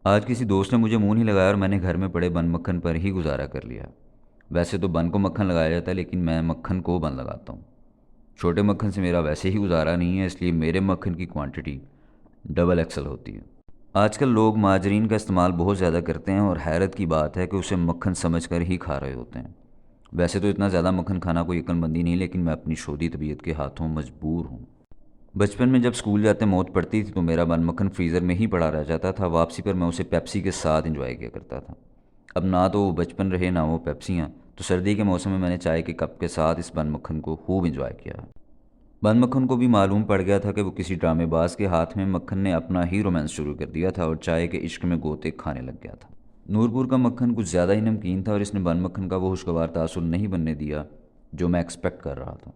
آج کسی دوست نے مجھے منہ نہیں لگایا اور میں نے گھر میں پڑے بن مکھن پر ہی گزارا کر لیا۔ ویسے تو بن کو مکھن لگایا جاتا ہے، لیکن میں مکھن کو بن لگاتا ہوں۔ چھوٹے مکھن سے میرا ویسے ہی گزارا نہیں ہے، اس لیے میرے مکھن کی کوانٹٹی ڈبل ایکسل ہوتی ہے۔ آج کل لوگ مارجرین کا استعمال بہت زیادہ کرتے ہیں، اور حیرت کی بات ہے کہ اسے مکھن سمجھ کر ہی کھا رہے ہوتے ہیں۔ ویسے تو اتنا زیادہ مکھن کھانا کوئی عقل مندی نہیں، لیکن میں اپنی شودی طبیعت کے ہاتھوں مجبور ہوں۔ بچپن میں جب اسکول جاتے موت پڑتی تھی تو میرا بن مکھن فریزر میں ہی پڑا رہ جاتا تھا، واپسی پر میں اسے پیپسی کے ساتھ انجوائے کیا کرتا تھا۔ اب نہ تو وہ بچپن رہے نہ وہ پیپسیاں، تو سردی کے موسم میں میں نے چائے کے کپ کے ساتھ اس بن مکھن کو خوب انجوائے کیا۔ بن مکھن کو بھی معلوم پڑ گیا تھا کہ وہ کسی ڈرامے باز کے ہاتھ میں مکھن نے اپنا ہی رومانس شروع کر دیا تھا اور چائے کے عشق میں گوتے کھانے لگ گیا تھا۔ نورپور کا مکھن کچھ زیادہ ہی نمکین تھا اور اس نے بن مکھن کا وہ خوشگوار تاثر نہیں بننے دیا جو میں ایکسپیکٹ کر رہا تھا۔